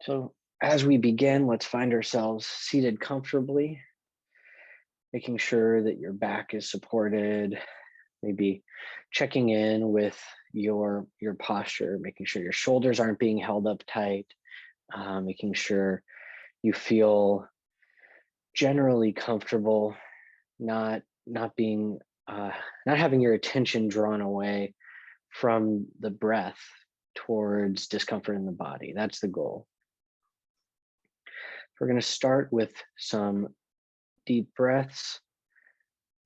So, as we begin, let's find ourselves seated comfortably, making sure that your back is supported, maybe checking in with your posture, making sure your shoulders aren't being held up tight, making sure you feel generally comfortable, not being not having your attention drawn away from the breath towards discomfort in the body. That's the goal. We're going to start with some deep breaths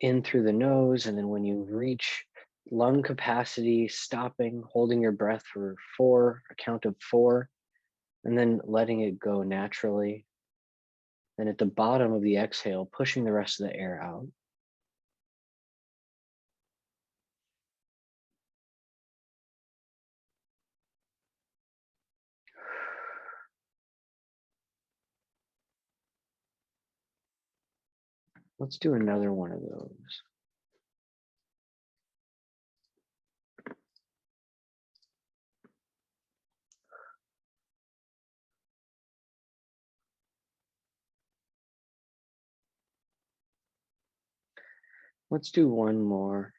in through the nose. And then when you reach lung capacity, stopping, holding your breath for four, a count of four, and then letting it go naturally. Then at the bottom of the exhale, pushing the rest of the air out. Let's do another one of those. Let's do one more.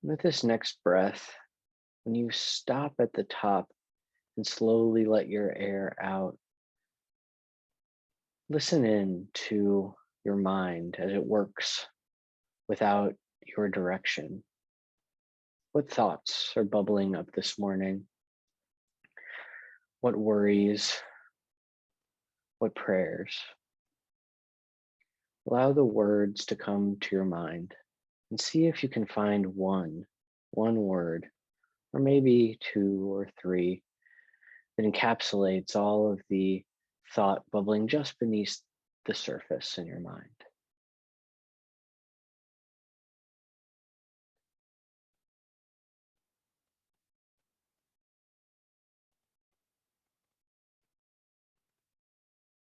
With this next breath, when you stop at the top and slowly let your air out, listen in to your mind as it works without your direction. What thoughts are bubbling up this morning? What worries? What prayers? Allow the words to come to your mind and see if you can find one word, or maybe two or three, that encapsulates all of the thought bubbling just beneath the surface in your mind.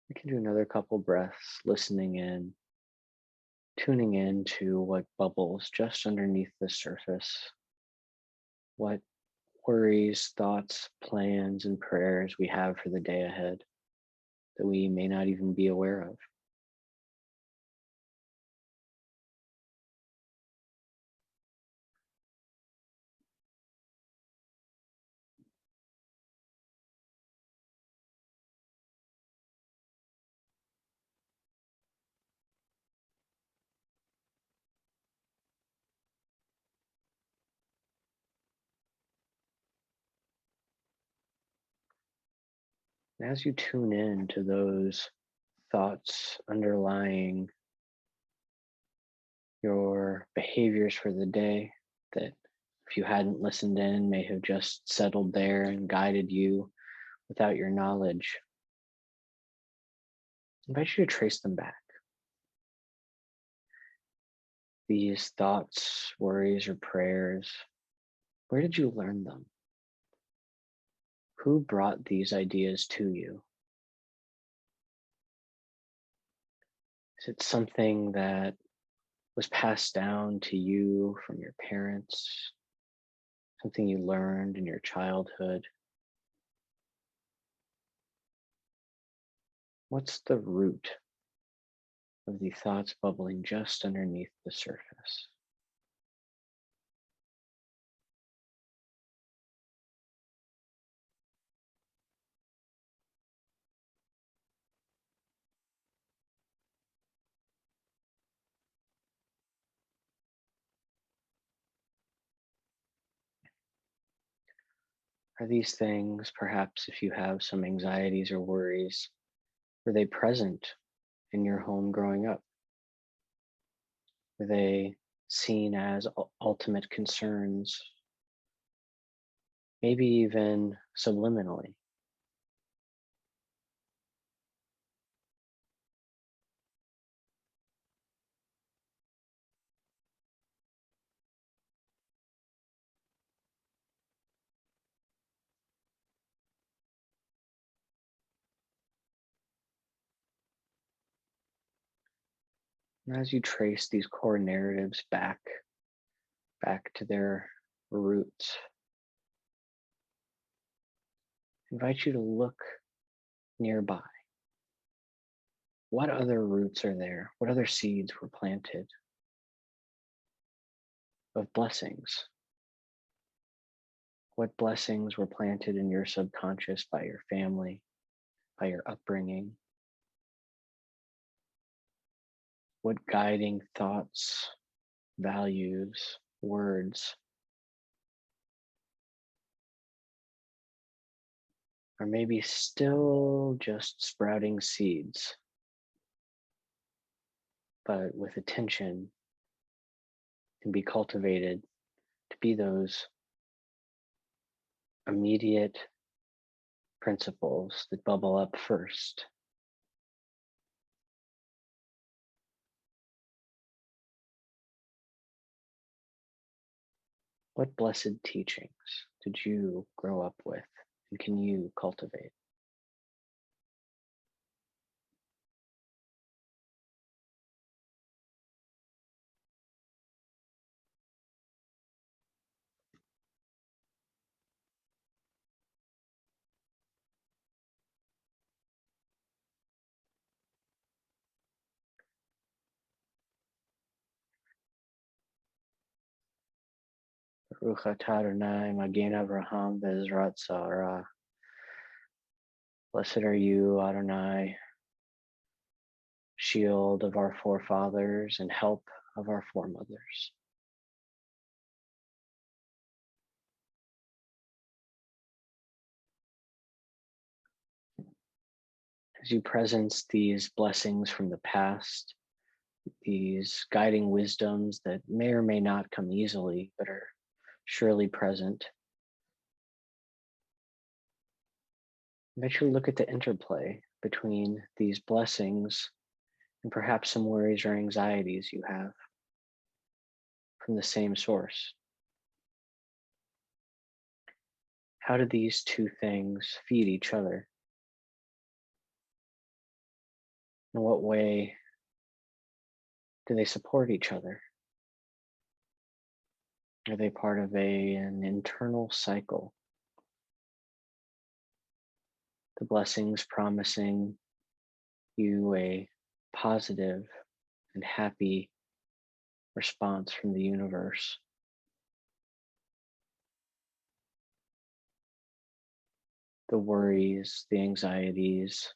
We can do another couple breaths, listening in, tuning in to what bubbles just underneath the surface, what worries, thoughts, plans, and prayers we have for the day ahead that we may not even be aware of. And as you tune in to those thoughts underlying your behaviors for the day, that if you hadn't listened in, may have just settled there and guided you without your knowledge, I invite you to trace them back. These thoughts, worries, or prayers, where did you learn them? Who brought these ideas to you? Is it something that was passed down to you from your parents? Something you learned in your childhood? What's the root of the thoughts bubbling just underneath the surface? Are these things, perhaps if you have some anxieties or worries, were they present in your home growing up? Were they seen as ultimate concerns, maybe even subliminally? And as you trace these core narratives back to their roots, I invite you to look nearby. What other roots are there? What other seeds were planted of blessings? What blessings were planted in your subconscious by your family, by your upbringing? What guiding thoughts, values, words are maybe still just sprouting seeds, but with attention can be cultivated to be those immediate principles that bubble up first? What blessed teachings did you grow up with and can you cultivate? Baruch atah Adonai Magen Avraham Bezrat Sarah. Blessed are you, Adonai, shield of our forefathers and help of our foremothers. As you presence these blessings from the past, these guiding wisdoms that may or may not come easily, but are surely present, make sure to look at the interplay between these blessings and perhaps some worries or anxieties you have from the same source. How do these two things feed each other? In what way do they support each other? Are they part of an internal cycle? The blessings promising you a positive and happy response from the universe. The worries, the anxieties,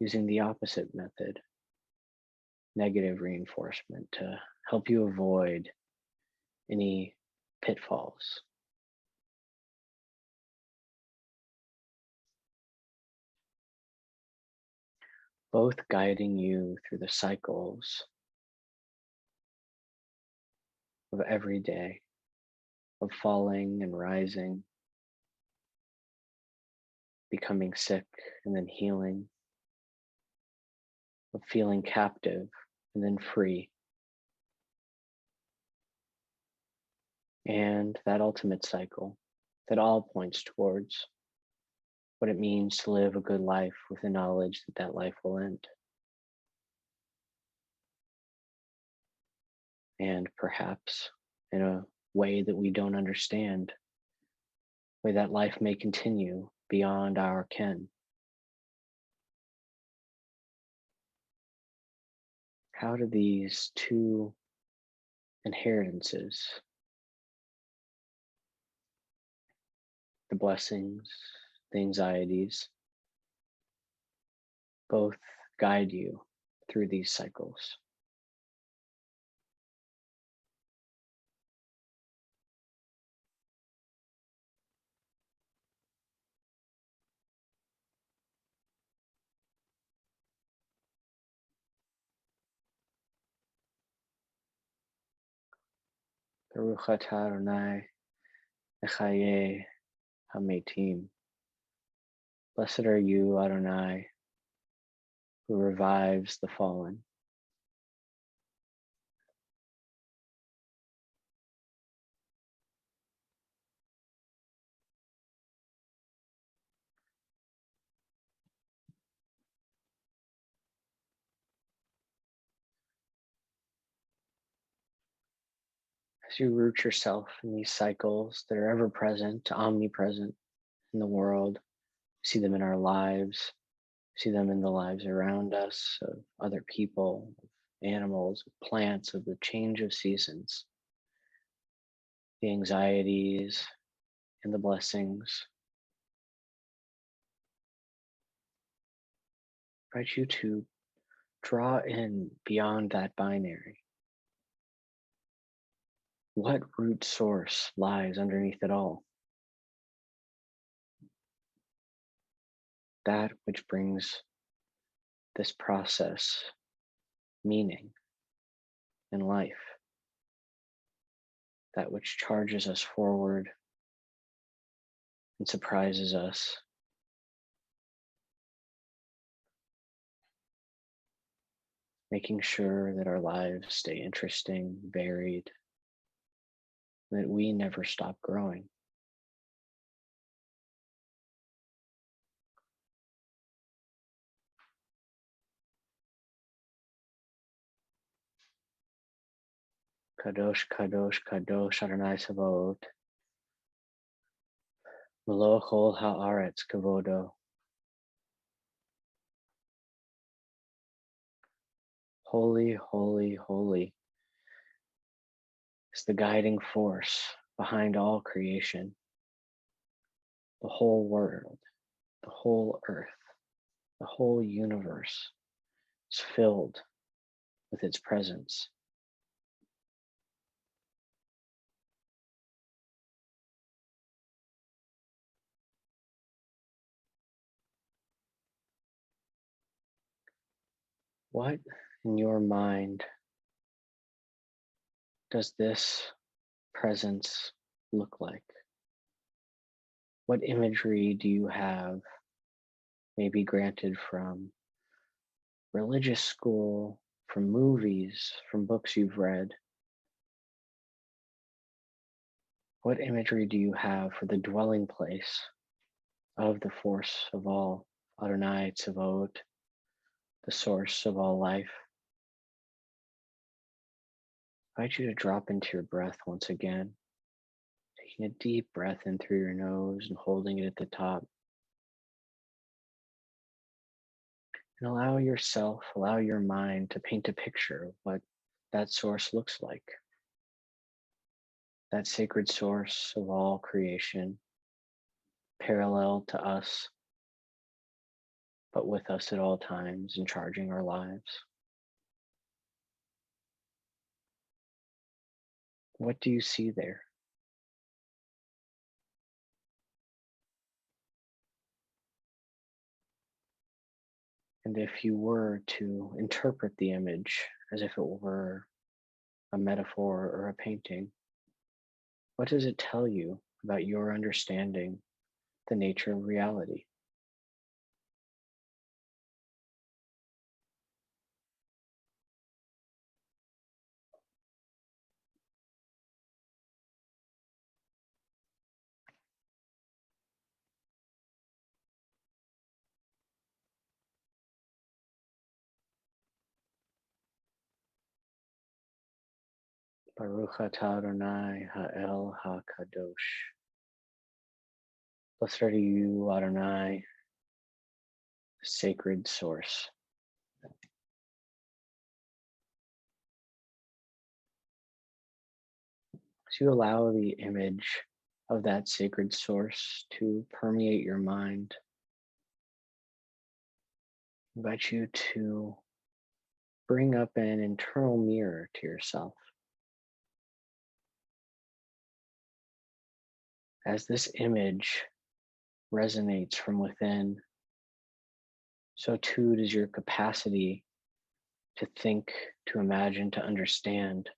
using the opposite method, negative reinforcement, to help you avoid any pitfalls. Both guiding you through the cycles of every day, of falling and rising, becoming sick and then healing, of feeling captive and then free. And that ultimate cycle that all points towards what it means to live a good life with the knowledge that that life will end. And perhaps in a way that we don't understand, way that life may continue beyond our ken. How do these two inheritances, the blessings, the anxieties, both guide you through these cycles? Baruch atah Adonai Mechayeh Hametim. Blessed are you, Adonai, who revives the fallen. As you root yourself in these cycles that are ever present, omnipresent in the world, see them in our lives, see them in the lives around us, of other people, of animals, of plants, of the change of seasons, the anxieties and the blessings. I invite you to draw in beyond that binary. What root source lies underneath it all? That which brings this process meaning in life, that which charges us forward and surprises us, making sure that our lives stay interesting, varied, that we never stop growing. Kadosh, Kadosh, Kadosh Adonai Sabaoth, Melo Chol Haaretz Kavodo. Holy, holy, holy is the guiding force behind all creation. The whole world, the whole earth, the whole universe is filled with its presence. What in your mind does this presence look like? What imagery do you have, maybe granted from religious school, from movies, from books you've read? What imagery do you have for the dwelling place of the force of all, Adonai Tzavot, the source of all life? I invite you to drop into your breath once again, taking a deep breath in through your nose and holding it at the top. And allow yourself, allow your mind to paint a picture of what that source looks like. That sacred source of all creation, parallel to us, but with us at all times and charging our lives. What do you see there? And if you were to interpret the image as if it were a metaphor or a painting, what does it tell you about your understanding the nature of reality? Baruch atah Adonai ha'el ha'kadosh. Blessed are you, Adonai, the sacred source. As you allow the image of that sacred source to permeate your mind, I invite you to bring up an internal mirror to yourself. As this image resonates from within, so too does your capacity to think, to imagine, to understand,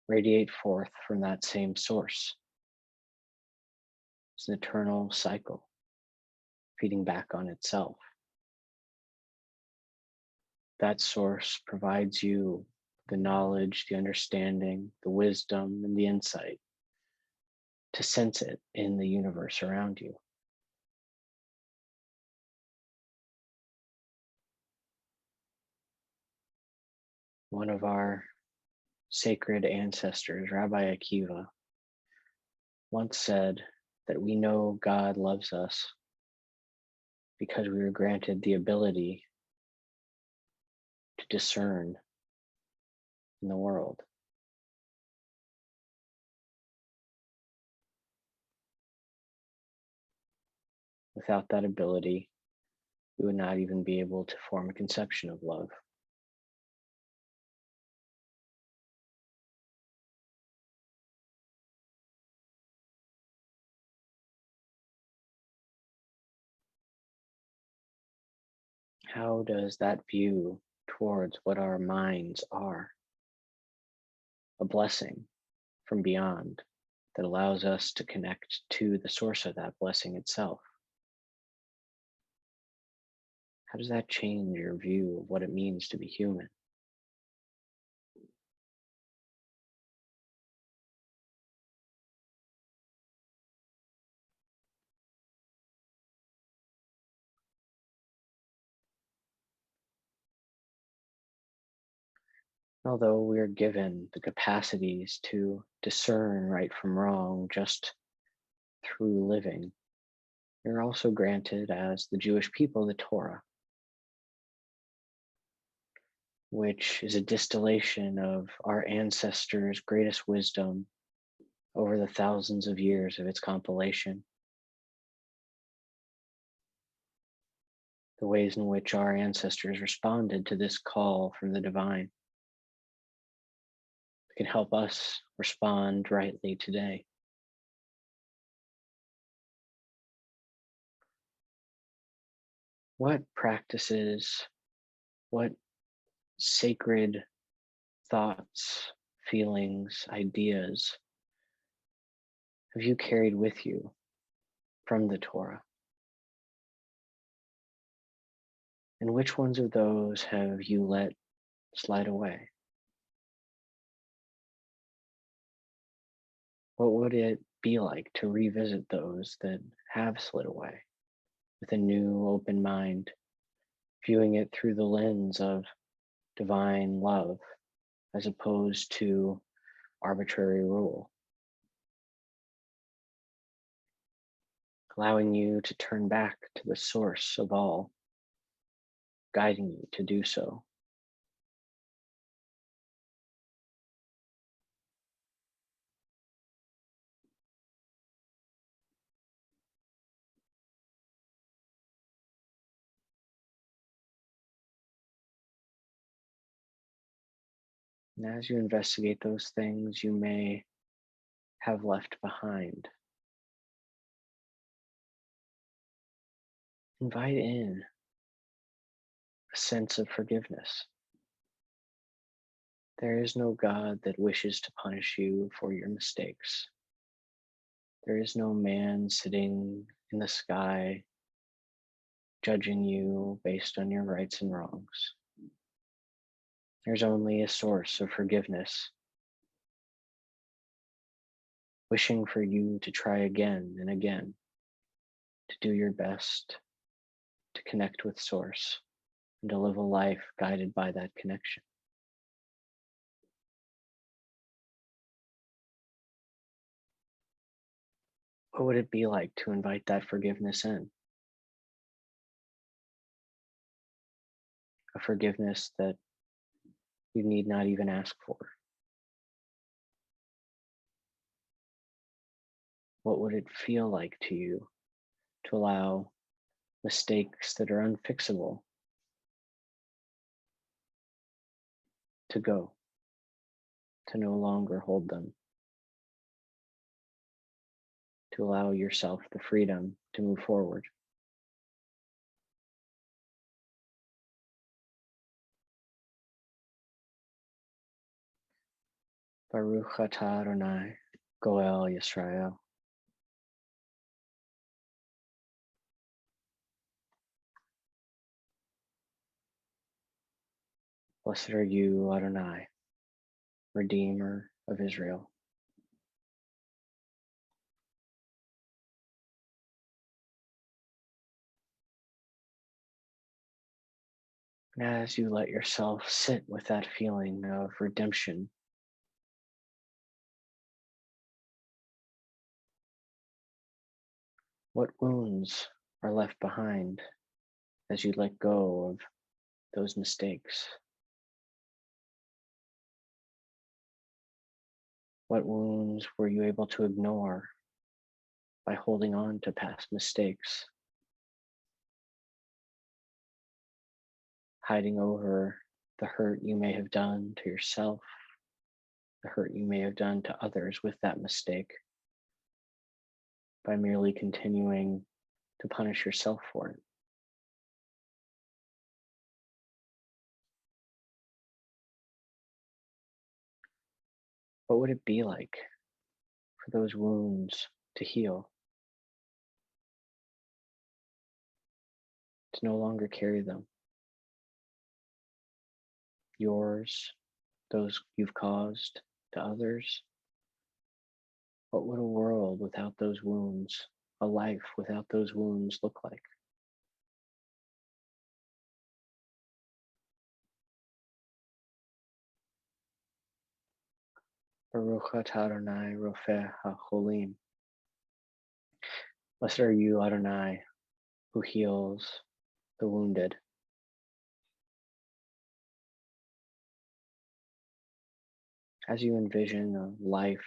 radiate forth from that same source. It's an eternal cycle, feeding back on itself. That source provides you the knowledge, the understanding, the wisdom, and the insight to sense it in the universe around you. One of our sacred ancestors, Rabbi Akiva, once said that we know God loves us because we were granted the ability to discern in the world. Without that ability, we would not even be able to form a conception of love. How does that view towards what our minds are, a blessing from beyond that allows us to connect to the source of that blessing itself? How does that change your view of what it means to be human? Although we are given the capacities to discern right from wrong just through living, we are also granted, as the Jewish people, the Torah, which is a distillation of our ancestors' greatest wisdom over the thousands of years of its compilation. The ways in which our ancestors responded to this call from the divine can help us respond rightly today. What practices, what sacred thoughts, feelings, ideas have you carried with you from the Torah? And which ones of those have you let slide away? What would it be like to revisit those that have slid away with a new open mind, viewing it through the lens of divine love as opposed to arbitrary rule, allowing you to turn back to the source of all, guiding you to do so? And as you investigate those things you may have left behind, invite in a sense of forgiveness. There is no God that wishes to punish you for your mistakes. There is no man sitting in the sky judging you based on your rights and wrongs. There's only a source of forgiveness, wishing for you to try again and again, to do your best to connect with Source and to live a life guided by that connection. What would it be like to invite that forgiveness in? A forgiveness that you need not even ask for. What would it feel like to you to allow mistakes that are unfixable to go, to no longer hold them, to allow yourself the freedom to move forward? Baruch atah Adonai, Goel Yisrael. Blessed are you, Adonai, Redeemer of Israel. And as you let yourself sit with that feeling of redemption What wounds are left behind as you let go of those mistakes? What wounds were you able to ignore by holding on to past mistakes, hiding over the hurt you may have done to yourself, the hurt you may have done to others with that mistake, by merely continuing to punish yourself for it? What would it be like for those wounds to heal, to no longer carry them? Yours, those you've caused to others? What would a world without those wounds, a life without those wounds look like? Baruch atah Adonai Rofeh HaCholim. Blessed are you, Adonai, who heals the wounded. As you envision a life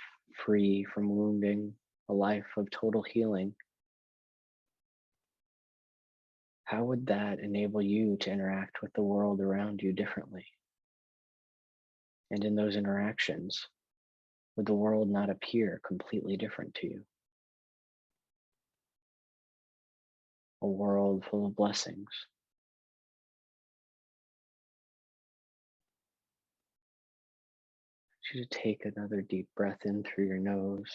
free from wounding, a life of total healing, how would that enable you to interact with the world around you differently? And in those interactions, would the world not appear completely different to you? A world full of blessings. I want you to take another deep breath in through your nose.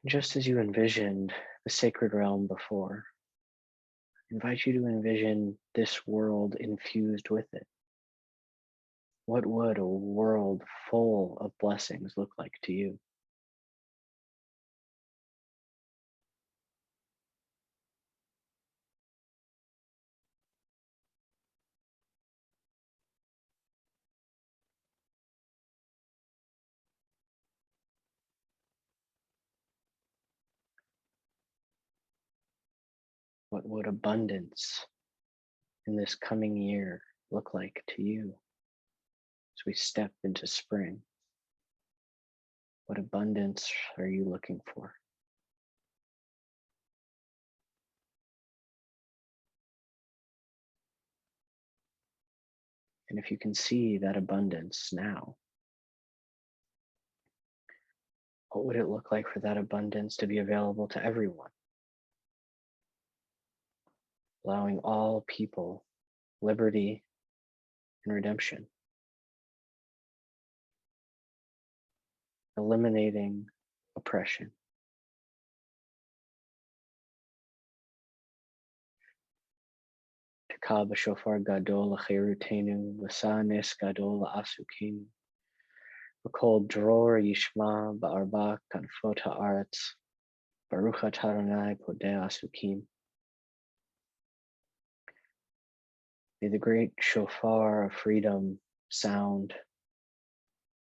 And just as you envisioned the sacred realm before, I invite you to envision this world infused with it. What would a world full of blessings look like to you? What would abundance in this coming year look like to you as we step into spring? What abundance are you looking for? And if you can see that abundance now, what would it look like for that abundance to be available to everyone, allowing all people liberty and redemption, eliminating oppression? Tekah b'shofar gadol l'chirutenu, v'sa nes gadol la'asukenu, v'kol dror yishma ba'arba kanfot ha'aretz, Baruch atah Adonai podeh asukim. May the great shofar of freedom sound.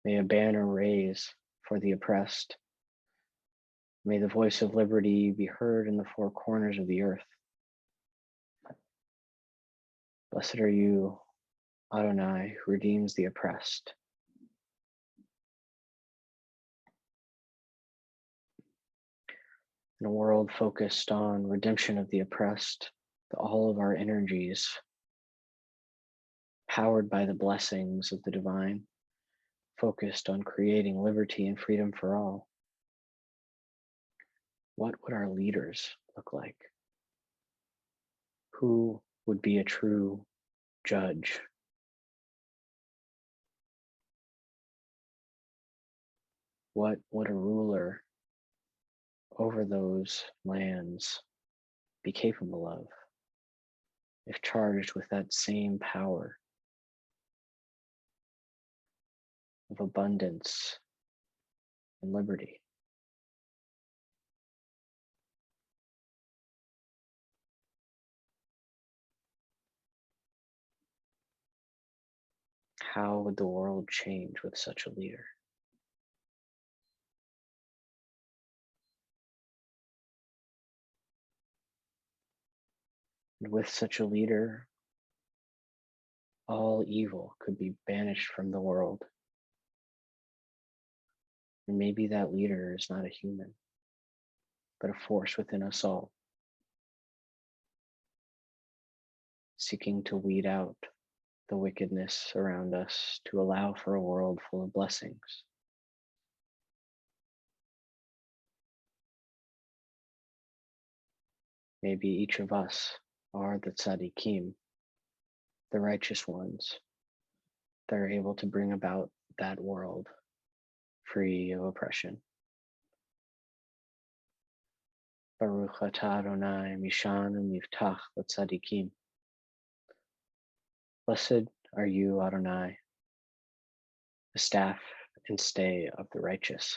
May a banner raise for the oppressed. May the voice of liberty be heard in the four corners of the earth. Blessed are you, Adonai, who redeems the oppressed. In a world focused on redemption of the oppressed, all of our energies, powered by the blessings of the divine, focused on creating liberty and freedom for all. What would our leaders look like? Who would be a true judge? What would a ruler over those lands be capable of if charged with that same power of abundance and liberty? How would the world change with such a leader? And with such a leader, all evil could be banished from the world. And maybe that leader is not a human, but a force within us all, seeking to weed out the wickedness around us to allow for a world full of blessings. Maybe each of us are the tzaddikim, the righteous ones that are able to bring about that world free of oppression. Baruch atah Adonai Mishan u'Miftach l'tzaddikim. Blessed are you, Adonai, the staff and stay of the righteous.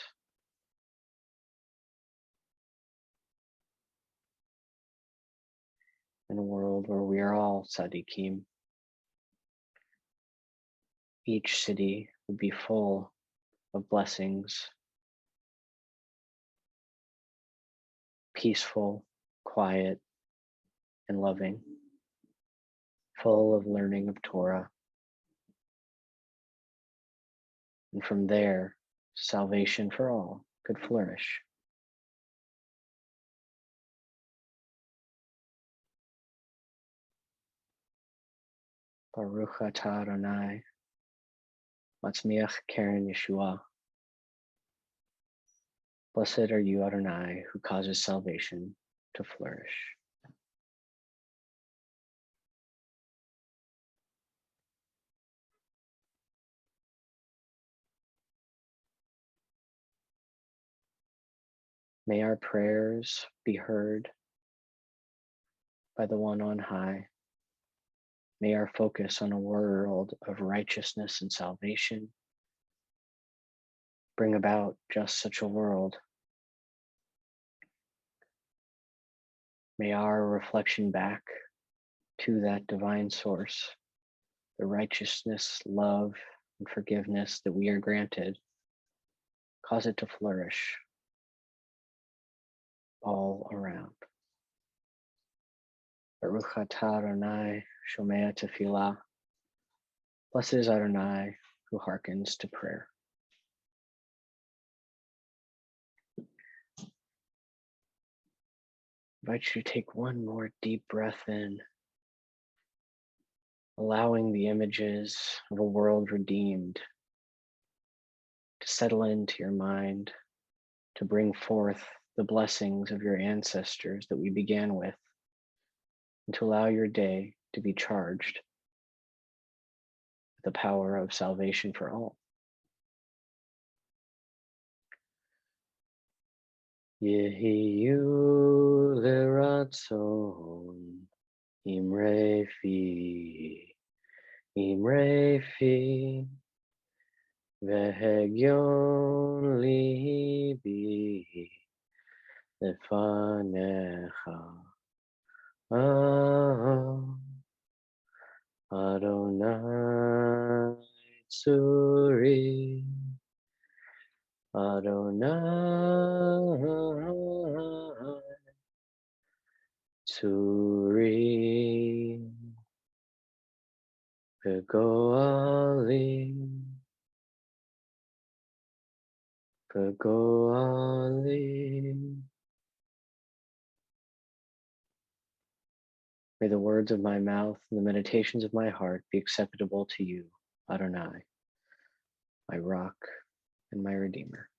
In a world where we are all tzaddikim, each city would be full of blessings, peaceful, quiet, and loving, full of learning of Torah. And from there, salvation for all could flourish. Baruch atah Adonai, Matzmiach Keren Yeshua. Blessed are you, Adonai, who causes salvation to flourish. May our prayers be heard by the one on high. May our focus on a world of righteousness and salvation bring about just such a world. May our reflection back to that divine source, the righteousness, love, and forgiveness that we are granted, cause it to flourish all around. Baruch atah Adonai shomea tefillah. Blessed is Adonai who hearkens to prayer. I invite you to take one more deep breath in, allowing the images of a world redeemed to settle into your mind, to bring forth the blessings of your ancestors that we began with, and to allow your day to be charged with the power of salvation for all. Yehiyu leratzon imre fi vehegyon libi lefanecha Adonai tzuri Adonai tzuri v'goali May the words of my mouth and the meditations of my heart be acceptable to you, Adonai, my rock and my redeemer.